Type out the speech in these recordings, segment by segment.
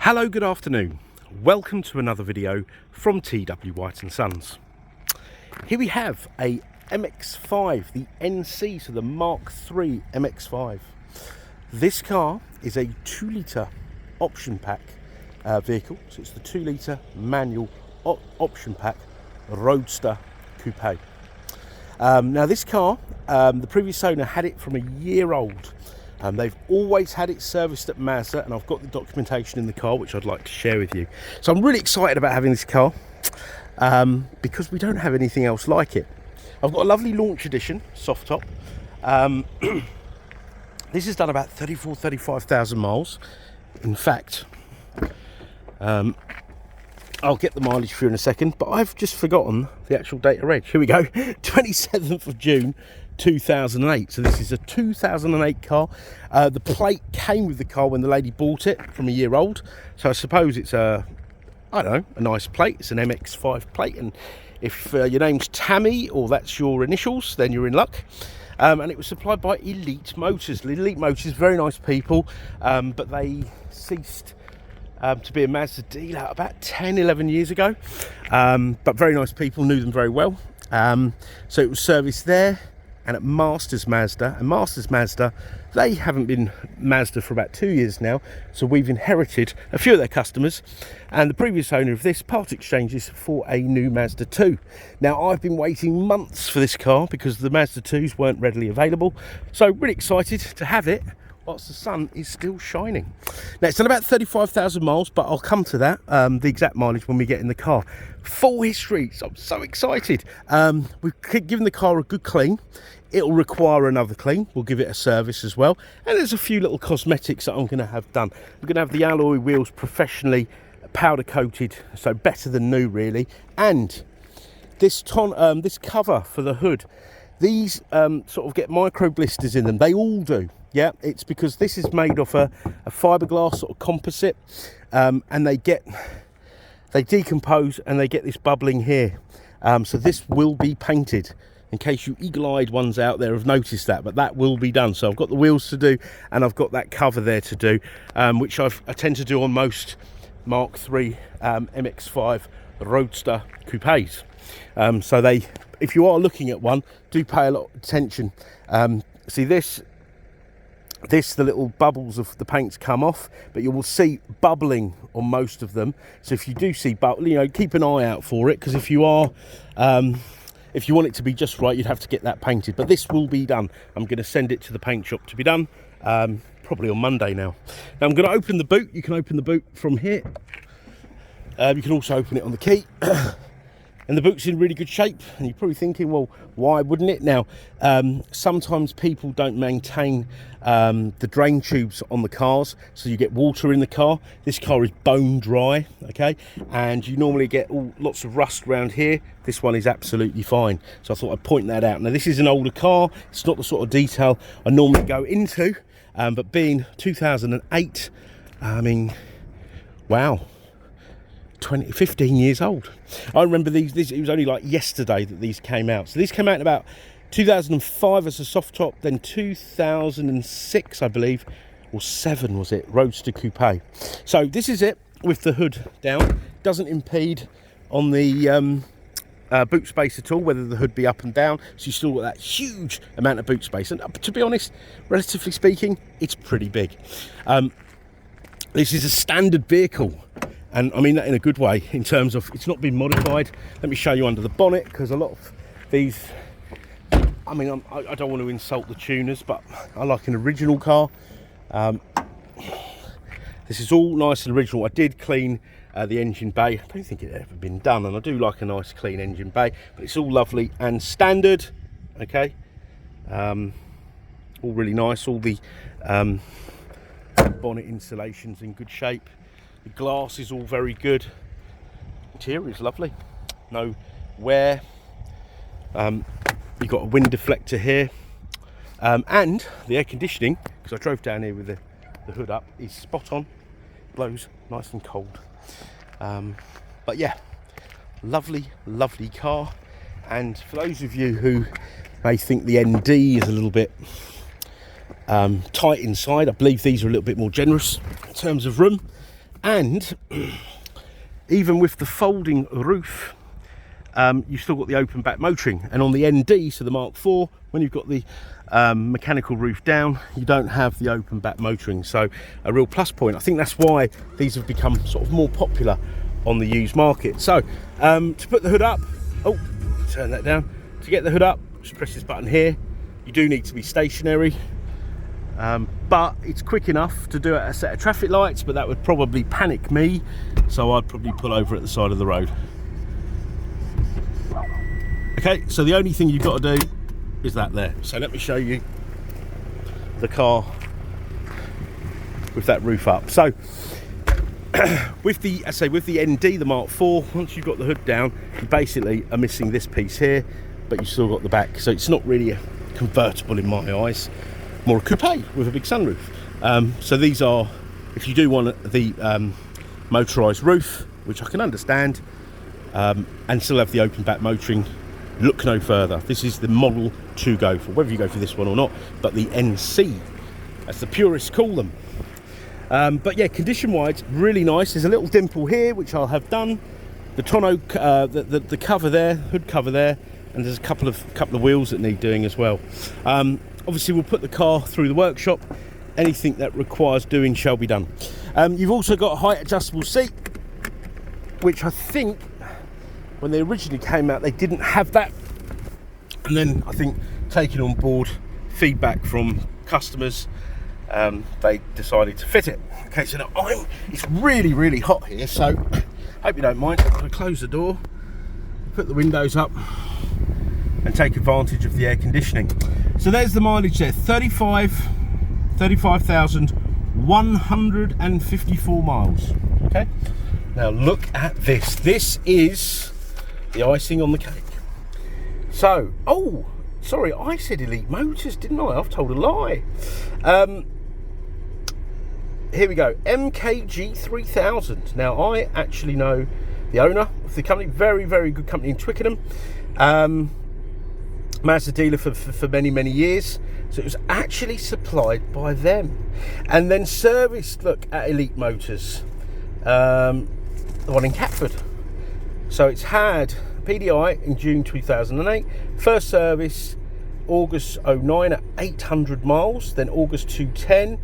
Hello, good afternoon. Welcome to another video from T.W White Sons. Here we have a MX-5, the NC, so the Mark III MX-5. This car is a 2-litre option pack vehicle, so it's the 2-litre manual option pack Roadster coupe. Now this car, the previous owner had it from a year old. They've always had it serviced at Mazda, and I've got the documentation in the car which I'd like to share with you. So I'm really excited about having this car because we don't have anything else like it. I've got a lovely launch edition soft top. This has done about 35,000 miles. In fact, I'll get the mileage for you in a second, but I've just forgotten the actual date of reg. Here we go, 27th of June 2008. So this is a 2008 car. The plate came with the car when the lady bought it from a year old, so I suppose it's a nice plate. It's an MX-5 plate, and if your name's Tammy or that's your initials, then you're in luck. And it was supplied by Elite Motors. Elite Motors, very nice people, but they ceased to be a Mazda dealer about 10-11 years ago, but very nice people, knew them very well. So it was serviced there and at Masters Mazda, and Masters Mazda, they haven't been Mazda for about 2 years now, so we've inherited a few of their customers, and the previous owner of this part exchanges for a new Mazda 2. Now I've been waiting months for this car because the Mazda 2s weren't readily available, so really excited to have it whilst the sun is still shining. Now it's done about 35,000 miles, but I'll come to that, the exact mileage, when we get in the car. Full history, so I'm so excited. We've given the car a good clean. It'll require another clean. We'll give it a service as well. And there's a few little cosmetics that I'm going to have done. We're going to have the alloy wheels professionally powder coated, so better than new really. And this cover for the hood, these sort of get micro blisters in them. They all do. Yeah, it's because this is made off a fiberglass sort of composite, and they decompose and they get this bubbling here. So this will be painted. In case you eagle-eyed ones out there have noticed that, but that will be done. So I've got the wheels to do, and I've got that cover there to do, which I tend to do on most Mark III MX-5 Roadster coupes. So if you are looking at one, do pay a lot of attention. See the little bubbles of the paints come off, but you will see bubbling on most of them. So if you do see bubble, keep an eye out for it, because if you want it to be just right, you'd have to get that painted. But this will be done. I'm going to send it to the paint shop to be done, probably on Monday now. Now I'm going to open the boot. You can open the boot from here. You can also open it on the key. And the boot's in really good shape, and you're probably thinking, well, why wouldn't it? Now, sometimes people don't maintain the drain tubes on the cars, so you get water in the car. This car is bone dry, okay, and you normally get lots of rust around here. This one is absolutely fine, so I thought I'd point that out. Now, this is an older car. It's not the sort of detail I normally go into, but being 2008, I mean, wow. 15 years old. I remember these, it was only like yesterday that these came out. So these came out in about 2005 as a soft top, then 2006, I believe, or 7 was it, Roadster coupe. So this is it with the hood down. Doesn't impede on the boot space at all, whether the hood be up and down, so you still got that huge amount of boot space. And to be honest, relatively speaking, it's pretty big. This is a standard vehicle. And I mean that in a good way, in terms of it's not been modified. Let me show you under the bonnet, because a lot of these, I mean, I don't want to insult the tuners, but I like an original car. This is all nice and original. I did clean the engine bay. I don't think it had ever been done, and I do like a nice clean engine bay, but it's all lovely and standard, okay? All really nice. All the bonnet insulation's in good shape. The glass is all very good. Interior is lovely. No wear. You've got a wind deflector here. And the air conditioning, because I drove down here with the hood up, is spot on. Blows nice and cold. But yeah, lovely, lovely car. And for those of you who may think the ND is a little bit tight inside, I believe these are a little bit more generous in terms of room. And even with the folding roof, you've still got the open back motoring. And on the ND, so the Mark IV, when you've got the mechanical roof down, you don't have the open back motoring. So a real plus point. I think that's why these have become sort of more popular on the used market. So to put the hood up, oh, turn that down. To get the hood up, just press this button here. You do need to be stationary, but it's quick enough to do it at a set of traffic lights, but that would probably panic me, so I'd probably pull over at the side of the road. Okay, so the only thing you've got to do is that there. So let me show you the car with that roof up. So with the, I say, with the ND, the Mark IV, once you've got the hood down, you basically are missing this piece here, but you've still got the back. So it's not really a convertible in my eyes, more a coupe with a big sunroof. So these are, if you do want the motorised roof, which I can understand, and still have the open back motoring, look no further. This is the model to go for, whether you go for this one or not, but the NC, as the purists call them. But yeah, condition wise, really nice. There's a little dimple here, which I'll have done. The tonneau, the cover there, hood cover there, and there's a couple of wheels that need doing as well. Obviously, we'll put the car through the workshop. Anything that requires doing shall be done. You've also got a height adjustable seat, which I think when they originally came out, they didn't have that. And then I think taking on board feedback from customers, they decided to fit it. Okay, so now it's really, really hot here, so hope you don't mind. I'm going to close the door, put the windows up, and take advantage of the air conditioning. So there's the mileage there, 35,154 miles. Okay, now look at this. This is the icing on the cake. So, oh, sorry, I said Elite Motors, didn't I? I've told a lie. Here we go, MKG3000. Now, I actually know the owner of the company, very, very good company in Twickenham. Mazda dealer for many, many years. So it was actually supplied by them. And then serviced, look, at Elite Motors. The one in Catford. So it's had PDI in June 2008. First service, August 09 at 800 miles. Then August 2010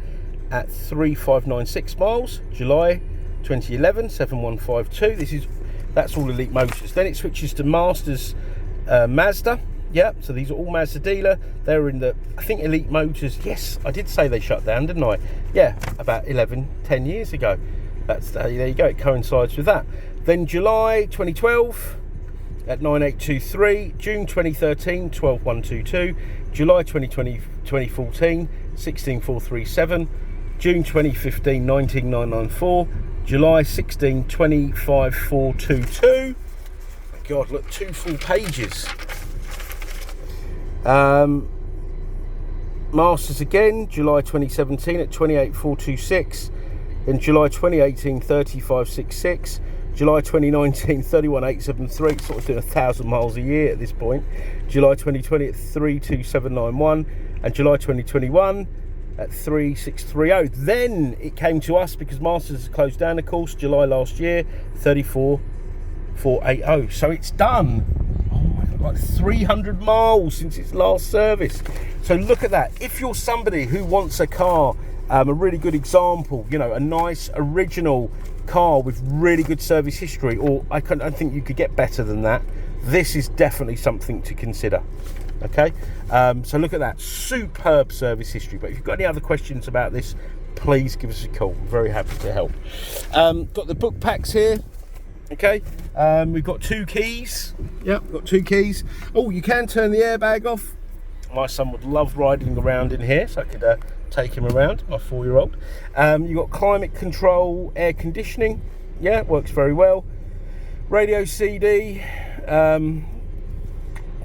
at 3596 miles. July 2011, 7152. That's all Elite Motors. Then it switches to Masters Mazda. Yeah, so these are all Mazda dealer. They were in the, I think, Elite Motors. Yes, I did say they shut down, didn't I? Yeah, about 10 years ago. There you go, it coincides with that. Then July 2012 at 9823, June 2013, 12122, July 2014, 16437, June 2015, 19994, July 16, 25422. God, look, 2 full pages. Masters again, July 2017 at 28426, then July 2018 30566, July 2019 31873, sort of doing 1,000 miles a year at this point, July 2020 at 32791, and July 2021 at 3630. Then it came to us because Masters closed down, of course, July last year, 34480. So it's done, oh my God, like 300 miles since its last service. So look at that. If you're somebody who wants a car, a really good example, you know, a nice original car with really good service history, or I think you could get better than that, this is definitely something to consider. Okay, so look at that, superb service history. But if you've got any other questions about this, please give us a call. I'm very happy to help. Got the book packs here. Okay, we've got 2 keys. Yep, got 2 keys. Oh, you can turn the airbag off. My son would love riding around in here, so I could take him around, my 4-year-old. You've got climate control, air conditioning. Yeah, works very well. Radio CD.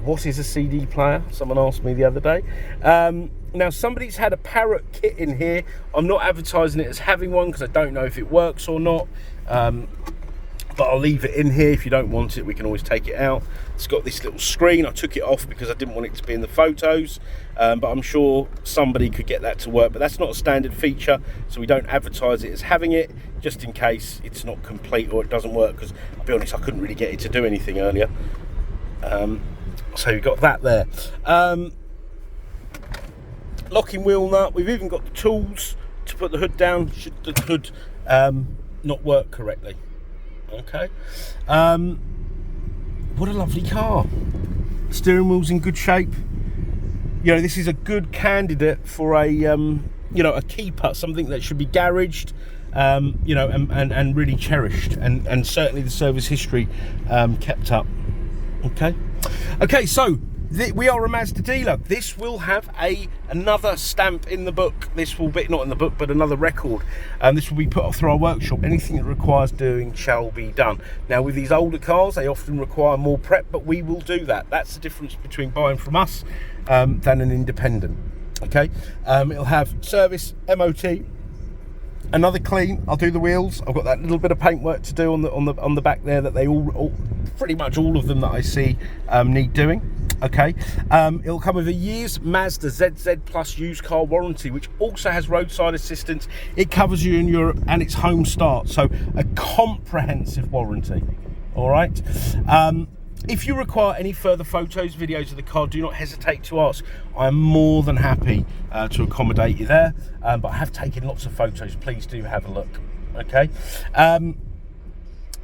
What is a CD player? Someone asked me the other day. Now, somebody's had a Parrot kit in here. I'm not advertising it as having one because I don't know if it works or not. but I'll leave it in here. If you don't want it, we can always take it out. It's got this little screen. I took it off because I didn't want it to be in the photos, but I'm sure somebody could get that to work, but that's not a standard feature, so we don't advertise it as having it, just in case it's not complete or it doesn't work, because I'll be honest, I couldn't really get it to do anything earlier. So you've got that there. Locking wheel nut. We've even got the tools to put the hood down should the hood not work correctly. Okay. What a lovely car. Steering wheel's in good shape. You know, this is a good candidate for a you know, a keeper, something that should be garaged, you know, and really cherished, and certainly the service history kept up. Okay, so we are a Mazda dealer. This will have another stamp in the book. This will be, not in the book, but another record. This will be put off through our workshop. Anything that requires doing shall be done. Now, with these older cars, they often require more prep, but we will do that. That's the difference between buying from us than an independent. Okay, it'll have service, MOT, another clean. I'll do the wheels. I've got that little bit of paintwork to do on the back there that they all pretty much all of them that I see need doing. Okay, it'll come with a year's Mazda ZZ Plus used car warranty, which also has roadside assistance. It covers you in Europe and it's home start, so a comprehensive warranty. All right. If you require any further photos, videos of the car, do not hesitate to ask. I am more than happy to accommodate you there, but I have taken lots of photos. Please do have a look. Okay.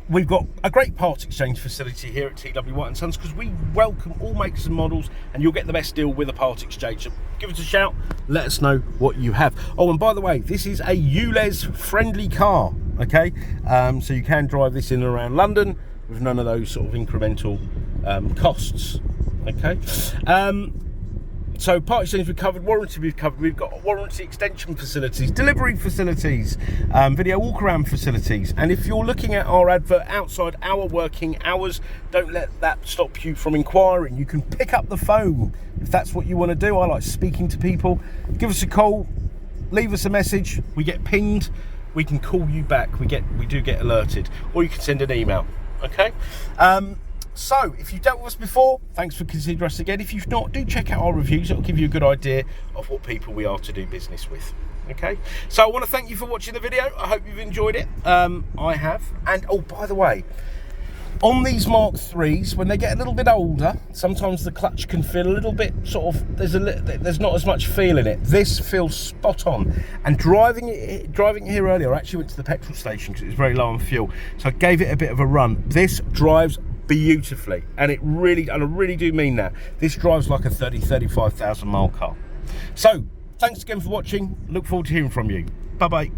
We've got a great part exchange facility here at T.W White Sons, because we welcome all makes and models, and you'll get the best deal with a part exchange. So give us a shout, let us know what you have. Oh, and by the way, this is a ULEZ friendly car. Okay, so you can drive this in and around London with none of those sort of incremental costs. Okay, so part exchange we've covered, warranty we've covered. We've got warranty extension facilities, delivery facilities, video walk around facilities. And if you're looking at our advert outside our working hours, don't let that stop you from inquiring. You can pick up the phone if that's what you want to do. I like speaking to people. Give us a call, leave us a message. We get pinged, we can call you back. We do get alerted, or you can send an email. Okay. So, if you've dealt with us before, thanks for considering us again. If you've not, do check out our reviews. It'll give you a good idea of what people we are to do business with. Okay, so I want to thank you for watching the video. I hope you've enjoyed it. I have. And, oh, by the way, on these Mark IIIs, when they get a little bit older, sometimes the clutch can feel a little bit sort of, there's not as much feel in it. This feels spot on. And driving it here earlier, I actually went to the petrol station because it was very low on fuel. So I gave it a bit of a run. This drives beautifully, and I really do mean that. This drives like a 35,000 mile car. So thanks again for watching. Look forward to hearing from you. Bye bye.